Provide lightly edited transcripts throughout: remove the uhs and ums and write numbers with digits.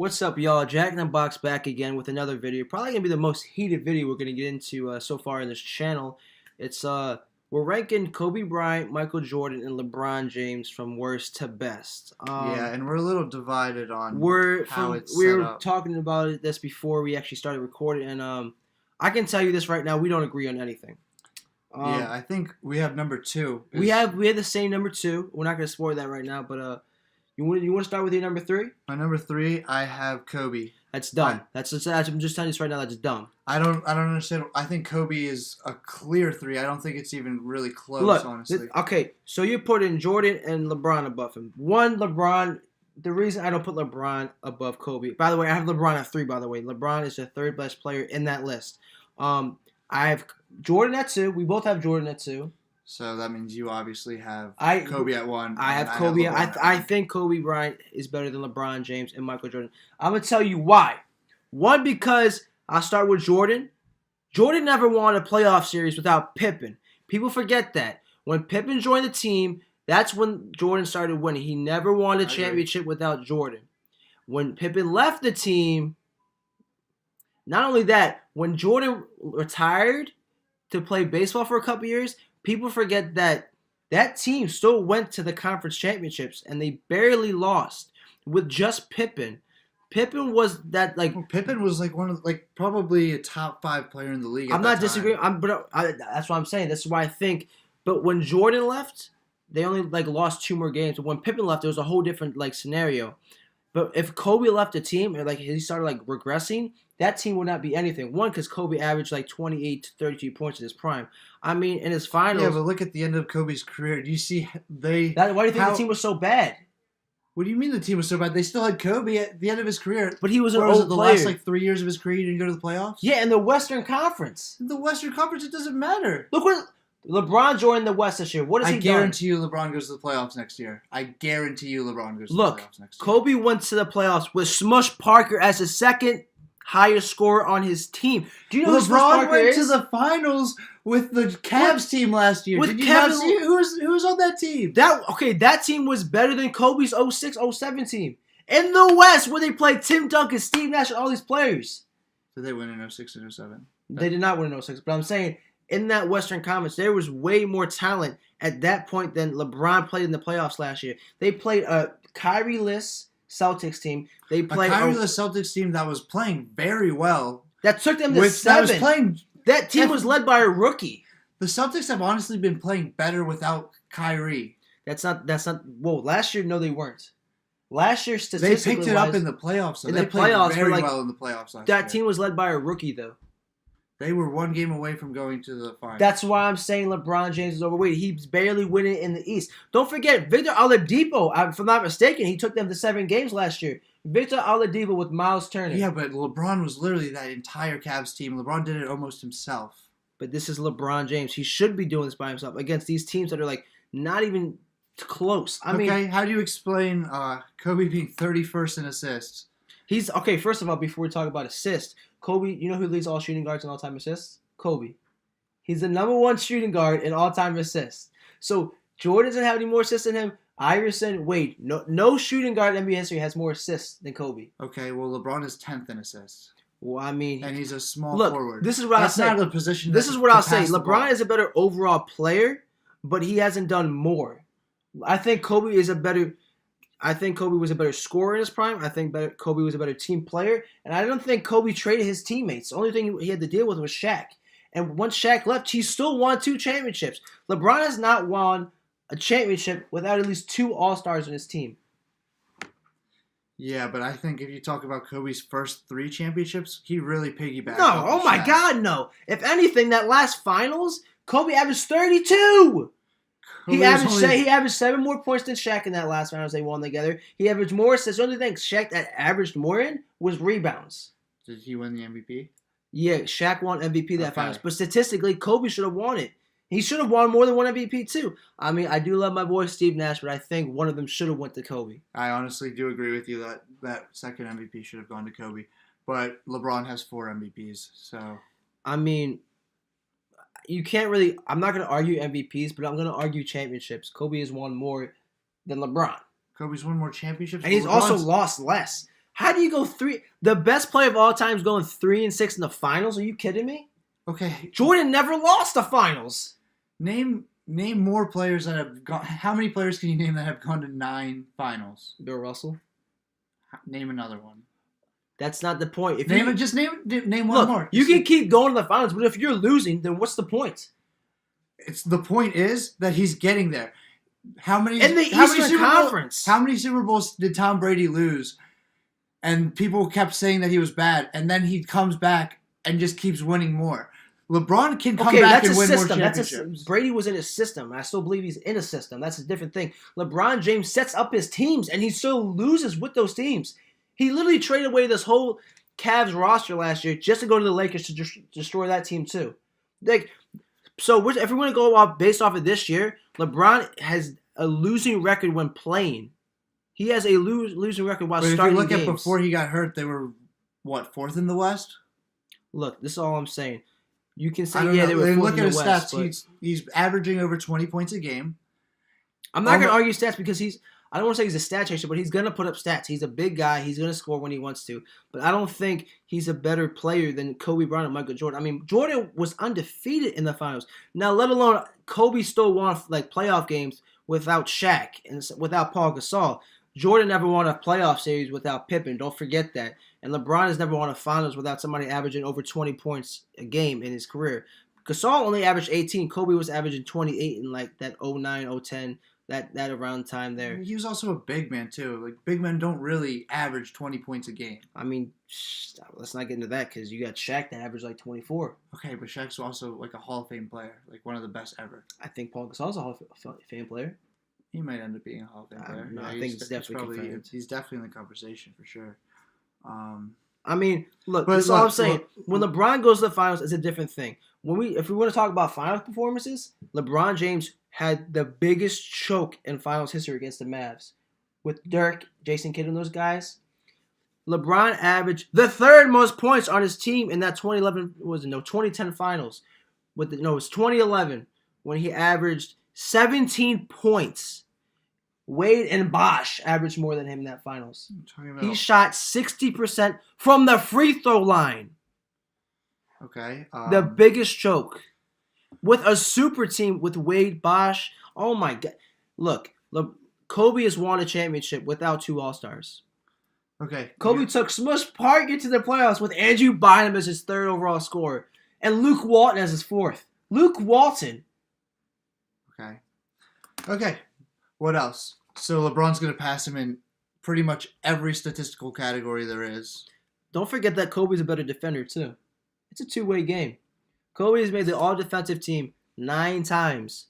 What's up, y'all? Jack in the Box back again with another video. Probably gonna be the most heated video we're gonna get into so far in this channel. It's we're ranking Kobe Bryant, Michael Jordan, and LeBron James from worst to best. Yeah, and we're a little divided on how it's we set were up. talking about this before we actually started recording, and I can tell you this right now: we don't agree on anything. Yeah, I think we have number two. We have the same number two. We're not gonna spoil that right now, but you want to start with your number three? My number three, I have Kobe. That's dumb. I'm just telling you this right now. That's dumb. I don't understand. I think Kobe is a clear three. I don't think it's even really close, honestly. Okay, so you put in Jordan and LeBron above him. LeBron. The reason I don't put LeBron above Kobe. By the way, I have LeBron at 3. By the way, LeBron is the third best player in that list. I have Jordan at 2. We both have Jordan at 2. So that means you obviously have Kobe at 1. I have Kobe. I think Kobe Bryant is better than LeBron James and Michael Jordan. I'm going to tell you why. One, because I'll start with Jordan. Jordan never won a playoff series without Pippen. People forget that. When Pippen joined the team, that's when Jordan started winning. He never won a championship without Jordan. When Pippen left the team, not only that, when Jordan retired to play baseball for a couple years, people forget that that team still went to the conference championships and they barely lost with just Pippen. Pippen was that Pippen was like one of probably a top 5 player in the league. I'm not disagreeing. That's what I'm saying. This is why I think. But when Jordan left, they only lost 2 more games. But when Pippen left, it was a whole different scenario. But if Kobe left the team and he started regressing, that team would not be anything. One, because Kobe averaged 28 to 32 points in his prime. I mean, in his finals. Yeah, but look at the end of Kobe's career. Do you see why do you think the team was so bad? What do you mean the team was so bad? They still had Kobe at the end of his career. But he was an old player. The last 3 years of his career, he didn't go to the playoffs? Yeah, in the Western Conference. In the Western Conference, it doesn't matter. Look what LeBron joined the West this year. What has he done? I guarantee you LeBron goes to the playoffs next year. I guarantee you LeBron goes to the playoffs next year. Kobe went to the playoffs with Smush Parker as the second highest scorer on his team. Do you know who Smush Parker is? LeBron went to the finals with the Cavs team last year. Did you not see who was on that team? That team was better than Kobe's 06-07 team. In the West, where they played Tim Duncan, Steve Nash, and all these players. Did they win in 06 and 07? They did not win in 06, but I'm saying in that Western Conference, there was way more talent at that point than LeBron played in the playoffs last year. They played a Kyrie-less Celtics team. They played a Kyrie-less Celtics team that was playing very well. That took them to 7. That team was led by a rookie. The Celtics have honestly been playing better without Kyrie. That's not. Whoa, last year, no, they weren't. Last year, statistically, they picked it up in the playoffs. So they played very well in the playoffs last year. That team was led by a rookie, though. They were 1 game away from going to the finals. That's why I'm saying LeBron James is overweight. He's barely winning in the East. Don't forget, Victor Oladipo, if I'm not mistaken, he took them to 7 games last year. Victor Oladipo with Miles Turner. Yeah, but LeBron was literally that entire Cavs team. LeBron did it almost himself. But this is LeBron James. He should be doing this by himself against these teams that are not even close. I mean, how do you explain Kobe being 31st in assists? He's first of all, before we talk about assists, Kobe, you know who leads all shooting guards in all-time assists? Kobe. He's the number 1 shooting guard in all-time assists. So Jordan doesn't have any more assists than him. Iverson, Wade. No shooting guard in NBA history has more assists than Kobe. Okay, well, LeBron is 10th in assists. Well, I mean, and he's a small forward. This is what I'll say. That's not a position. This is what I'll say. LeBron is a better overall player, but he hasn't done more. I think Kobe was a better scorer in his prime. I think Kobe was a better team player. And I don't think Kobe traded his teammates. The only thing he had to deal with was Shaq. And once Shaq left, he still won 2 championships. LeBron has not won a championship without at least 2 All-Stars in his team. Yeah, but I think if you talk about Kobe's first 3 championships, he really piggybacked. No, oh my God, no. If anything, that last finals, Kobe averaged 32. He averaged 7 more points than Shaq in that last finals they won together. He averaged more assists. The only thing Shaq that averaged more in was rebounds. Did he win the MVP? Yeah, Shaq won MVP that finals. But statistically, Kobe should have won it. He should have won more than 1 MVP too. I mean, I do love my boy Steve Nash, but I think one of them should have went to Kobe. I honestly do agree with you that second MVP should have gone to Kobe. But LeBron has 4 MVPs, so... I mean... You can't really... I'm not going to argue MVPs, but I'm going to argue championships. Kobe has won more than LeBron. Kobe's won more championships? And he's also lost less. How do you go three? The best player of all time is going 3-6 in the finals. Are you kidding me? Okay. Jordan never lost the finals. Name more players that have gone. How many players can you name that have gone to 9 finals? Bill Russell. Name another one. That's not the point. If Name you, it. Just name one look, more. you can keep going to the finals, but if you're losing, then what's the point? It's the point is that he's getting there. How many In the how many Eastern Super Bowl- Conference. How many Super Bowls did Tom Brady lose? And people kept saying that he was bad, and then he comes back and just keeps winning more. LeBron can come back and win more championships. Brady was in his system. I still believe he's in a system. That's a different thing. LeBron James sets up his teams, and he still loses with those teams. He literally traded away this whole Cavs roster last year just to go to the Lakers to destroy that team too. So if we want to go off based off of this year, LeBron has a losing record when playing. He has a losing record while starting games. If you look at before he got hurt, they were, 4th in the West? Look, this is all I'm saying. You can say, they were 4th look in at the his West. Stats. He's averaging over 20 points a game. I'm not going to argue stats because I don't want to say he's a stat chaser, but he's going to put up stats. He's a big guy. He's going to score when he wants to. But I don't think he's a better player than Kobe Bryant and Michael Jordan. I mean, Jordan was undefeated in the finals. Now, let alone Kobe still won playoff games without Shaq and without Paul Gasol. Jordan never won a playoff series without Pippen. Don't forget that. And LeBron has never won a finals without somebody averaging over 20 points a game in his career. Gasol only averaged 18. Kobe was averaging 28 in that 09, 010, that around time there. He was also a big man too. Big men don't really average 20 points a game. I mean, let's not get into that because you got Shaq that averaged 24. Okay, but Shaq's also a Hall of Fame player, one of the best ever. I think Paul Gasol's a Hall of Fame player. He might end up being a Hall of Fame player. No, I think it's definitely confirmed. He's definitely in the conversation for sure. I mean, look, that's all I'm saying. When LeBron goes to the finals, it's a different thing. If we want to talk about finals performances, LeBron James had the biggest choke in finals history against the Mavs. With Dirk, Jason Kidd, and those guys. LeBron averaged the 3rd most points on his team in that 2010 finals. It was 2011 when he averaged 17 points. Wade and Bosh averaged more than him in that finals. He shot 60% from the free throw line. Okay. The biggest choke. With a super team with Wade, Bosh. Oh my God. Look, Kobe has won a championship without 2 All-Stars. Okay. Kobe took Smush Park into the playoffs with Andrew Bynum as his 3rd overall scorer and Luke Walton as his 4th. Luke Walton. Okay. What else? So LeBron's going to pass him in pretty much every statistical category there is. Don't forget that Kobe's a better defender too. It's a two-way game. Kobe has made the all-defensive team 9 times.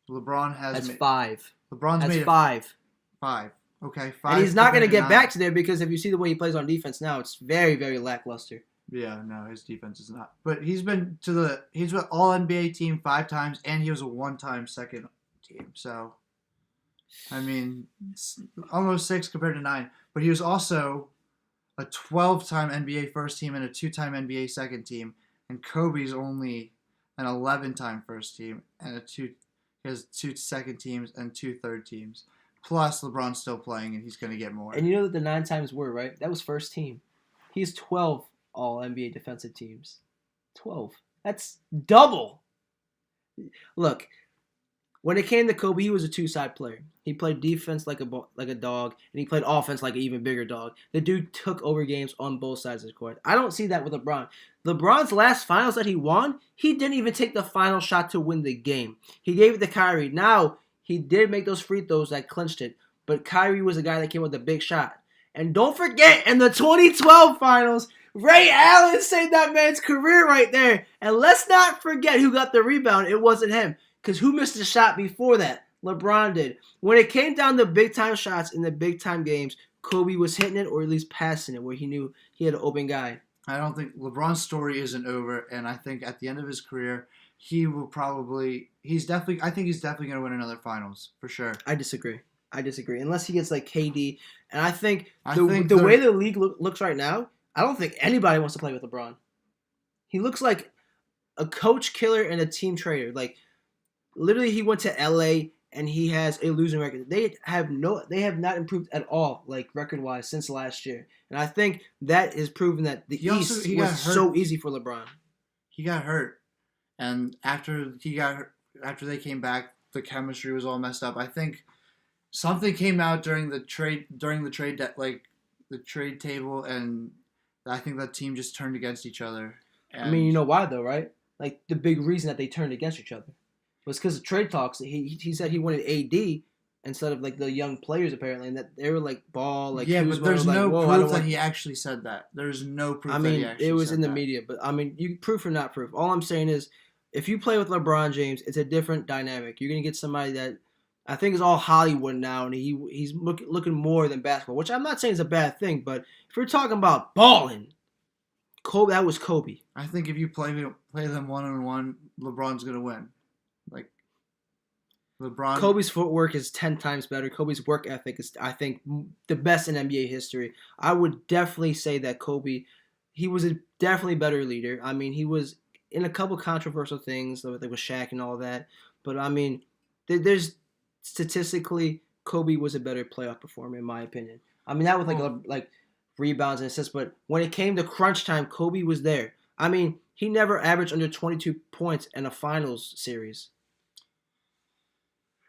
LeBron has... That's 5. LeBron's That's made 5. 5. Okay, 5. And he's not going to get back to there because if you see the way he plays on defense now, it's very, very lackluster. Yeah, no, his defense is not. But he's been he's with all-NBA team 5 times, and he was a 1-time second team. So, I mean, almost 6 compared to 9. But he was also a 12-time NBA first team and a 2-time NBA second team. And Kobe's only an 11-time first team and he has 2 second teams and 2 third teams. Plus, LeBron's still playing, and he's going to get more. And you know that the 9 times were, right? That was first team. He's 12 all-NBA defensive teams. 12. That's double. Look, when it came to Kobe, he was a 2-side player. He played defense like a dog, and he played offense like an even bigger dog. The dude took over games on both sides of the court. I don't see that with LeBron. LeBron's last finals that he won, he didn't even take the final shot to win the game. He gave it to Kyrie. Now, he did make those free throws that clinched it, but Kyrie was the guy that came with a big shot. And don't forget, in the 2012 finals, Ray Allen saved that man's career right there. And let's not forget who got the rebound. It wasn't him. Because who missed a shot before that? LeBron did. When it came down to big-time shots in the big-time games, Kobe was hitting it or at least passing it where he knew he had an open guy. I don't think LeBron's story isn't over, and I think at the end of his career, he will probably – I think he's definitely going to win another finals, for sure. I disagree. Unless he gets like KD. And I think the way the league looks right now, I don't think anybody wants to play with LeBron. He looks like a coach killer and a team trader. Like, literally, he went to LA and he has a losing record. They have not improved at all, like record wise, since last year. And I think that is proven that the East was so easy for LeBron. He got hurt, and after they came back, the chemistry was all messed up. I think something came out during the trade the trade table, and I think that team just turned against each other. And I mean, you know why though, right? Like the big reason that they turned against each other was because of trade talks. He said he wanted AD instead of like the young players apparently, and that they were like Ball, like yeah, Kuzma, but there's like, no whoa, proof that he actually said that. There's no proof. I mean, that he actually it was said in the that. media, but I mean, you proof or not proof. All I'm saying is, if you play with LeBron James, it's a different dynamic. You're gonna get somebody that I think is all Hollywood now, and he's looking more than basketball, which I'm not saying is a bad thing. But if we're talking about balling, Kobe, that was Kobe. I think if you play them 1-on-1, LeBron's gonna win. Like LeBron, Kobe's footwork is 10 times better. Kobe's work ethic is, I think, the best in NBA history. I would definitely say that Kobe, he was a definitely better leader. I mean, he was in a couple controversial things, like with Shaq and all that. But I mean, there's statistically, Kobe was a better playoff performer in my opinion. I mean, that was like rebounds and assists, but when it came to crunch time, Kobe was there. I mean, he never averaged under 22 points in a finals series.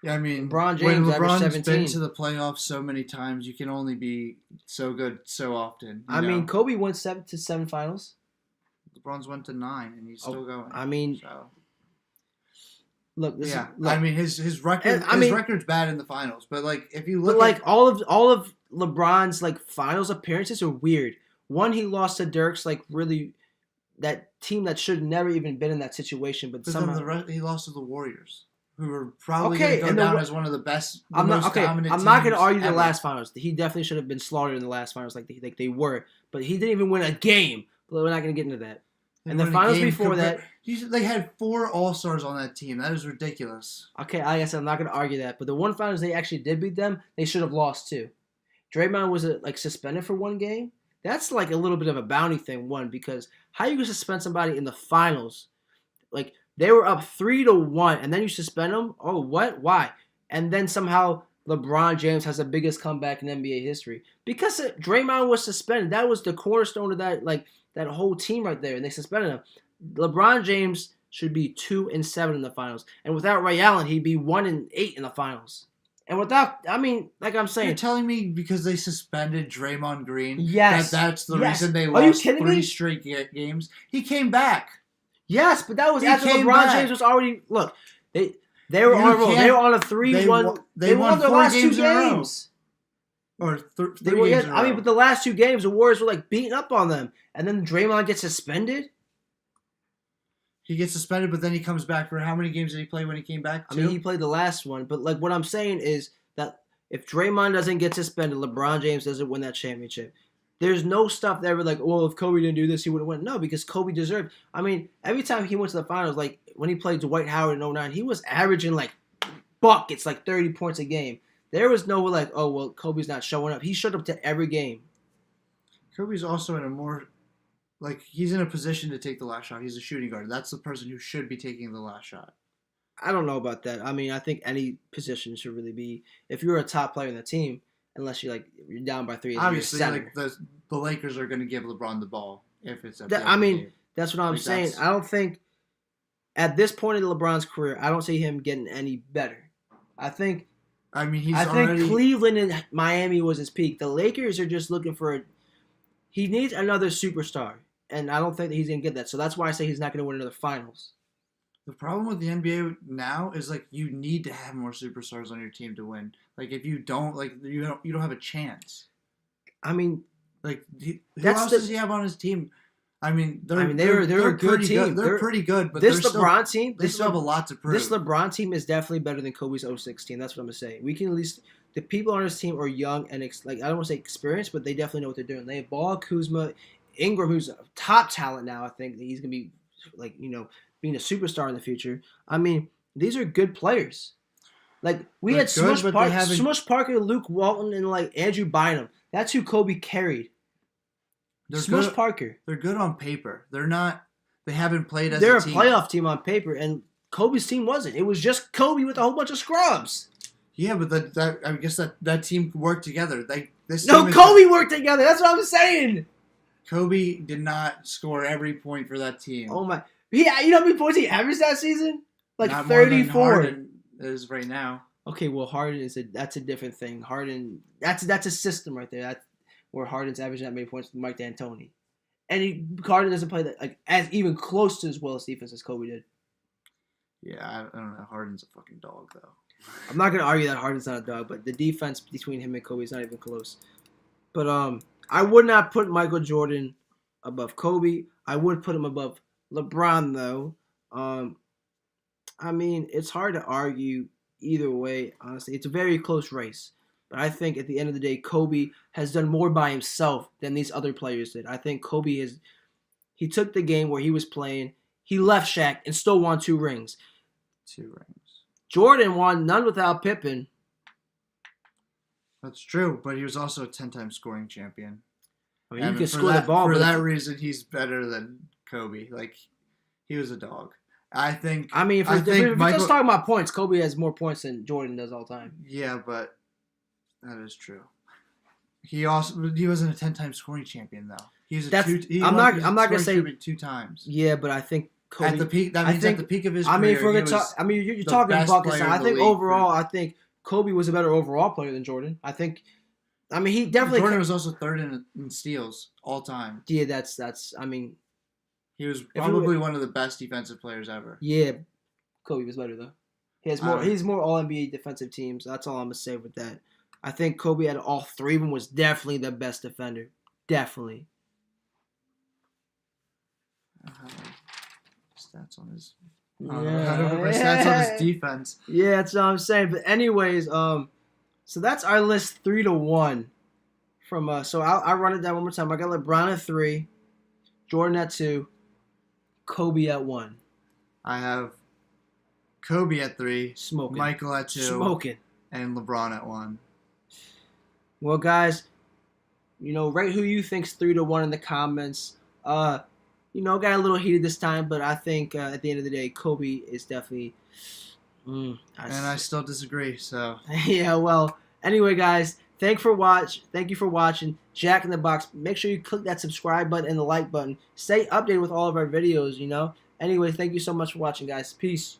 Yeah, I mean, LeBron James when LeBron's averaged 17. been to the playoffs so many times, you can only be so good so often. I mean, Kobe went 7 finals. LeBron's went to 9, and he's still going. I mean, look, I mean, his record's bad in the finals, but like if you look, all of LeBron's like finals appearances are weird. One, he lost to Dirk's really that team that should never even been in that situation, but somehow he lost to the Warriors, who were probably going to go down as one of the best. I'm not going to argue the last finals. He definitely should have been slaughtered in the last finals, like they were, but he didn't even win a game. But we're not going to get into that. And the finals before that, they had 4 All-Stars on that team. That is ridiculous. Okay, like I said, I'm not going to argue that. But the one finals they actually did beat them, they should have lost too. Draymond was suspended for 1 game. That's like a little bit of a bounty thing, because how you can suspend somebody in the finals? Like they were up 3-1, and then you suspend them? Oh, what? Why? And then somehow LeBron James has the biggest comeback in NBA history because Draymond was suspended. That was the cornerstone of that whole team right there, and they suspended him. LeBron James should be 2-7 in the finals, and without Ray Allen, he'd be 1-8 in the finals. And without, I mean, like I'm saying, you're telling me because they suspended Draymond Green, yes, that's the reason they lost 3 straight games. He came back. Yes, but that was after LeBron James was already They were on a roll. They were on a 3-1. They won their last 2 games. Or 3 games. I mean, but the last 2 games, the Warriors were beating up on them, and then Draymond gets suspended. He gets suspended, but then he comes back for how many games did he play when he came back? 2? I mean, he played the last one, but what I'm saying is that if Draymond doesn't get suspended, LeBron James doesn't win that championship. There's no stuff that were if Kobe didn't do this, he would have won. No, because Kobe deserved. I mean, every time he went to the finals, when he played Dwight Howard in 2009, he was averaging buckets, 30 points a game. There was no Kobe's not showing up. He showed up to every game. Kobe's also in a more he's in a position to take the last shot. He's a shooting guard. That's the person who should be taking the last shot. I don't know about that. I mean, I think any position should really be, if you're a top player in the team, unless you're down by 3. Obviously, the Lakers are going to give LeBron the ball if it's. That's what I'm saying. I don't think at this point in LeBron's career, I don't see him getting any better. I think Cleveland and Miami was his peak. The Lakers are just looking for he needs another superstar, and I don't think that he's going to get that. So that's why I say he's not going to win another finals. The problem with the NBA now is you need to have more superstars on your team to win. If you don't, you don't have a chance. I mean, who else does he have on his team? I mean, they're a good team. They're pretty good, but this LeBron team, they still have a lot to prove. This LeBron team is definitely better than Kobe's 06 team. That's what I'm gonna say. We can at least the people on his team are young and I don't want to say experienced, but they definitely know what they're doing. They have Ball, Kuzma, Ingram, who's a top talent now. I think that he's gonna be being a superstar in the future. I mean, these are good players. We had Smush Parker, Luke Walton, and Andrew Bynum. That's who Kobe carried. Smush Parker. They're good on paper. They're not. They haven't played as They're a team. They're a playoff team on paper, and Kobe's team wasn't. It was just Kobe with a whole bunch of scrubs. Yeah, but I guess that team worked together. Kobe worked together. That's what I'm saying. Kobe did not score every point for that team. Oh my! Yeah, you know how many points he averaged that season? Like Not 34. More than Harden is right now. Okay, well Harden that's a different thing. Harden that's a system right there. That's where Harden's averaging that many points with Mike D'Antoni, and Harden doesn't play that like as even close to as well as defense as Kobe did. Yeah, I don't know. Harden's a fucking dog though. I'm not gonna argue that Harden's not a dog, but the defense between him and Kobe is not even close. But I would not put Michael Jordan above Kobe. I would put him above LeBron though. I mean, it's hard to argue either way, honestly. It's a very close race. But I think at the end of the day, Kobe has done more by himself than these other players did. I think he took the game where he was playing, he left Shaq and still won 2 rings. 2 rings. Jordan won none without Pippen. That's true, but he was also a 10-time scoring champion. I mean, you can score the ball. For that reason, he's better than Kobe. Like, he was a dog. I think. I mean, if we're just talking about points, Kobe has more points than Jordan does all the time. Yeah, but that is true. He wasn't a 10-time scoring champion though. I'm not gonna say 2 times. Yeah, but I think Kobe at the peak. That means at the peak of his career. I mean, if we're gonna talk, I mean, you're talking buckets. I think overall, I think Kobe was a better overall player than Jordan. I mean, he definitely. Jordan was also 3rd in steals all time. Yeah, that's. I mean, he was probably one of the best defensive players ever. Yeah, Kobe was better though. He has more. He's more All NBA defensive teams. That's all I'm gonna say with that. I think Kobe out of all 3 of them was definitely the best defender. Definitely. Stats on his. I don't know stats on his defense. Yeah, that's what I'm saying. But anyways, so that's our list 3-1 from So I'll run it down one more time. I got LeBron at 3, Jordan at 2, Kobe at 1. I have Kobe at 3, smoking, Michael at 2, smoking, and LeBron at 1. Well, guys, rate who you think's 3-1 in the comments. Got a little heated this time, but I think at the end of the day, Kobe is definitely. And I still disagree. So. Yeah. Well. Anyway, guys, thank you for watching Jack in the Box. Make sure you click that subscribe button and the like button. Stay updated with all of our videos. Anyway, thank you so much for watching, guys. Peace.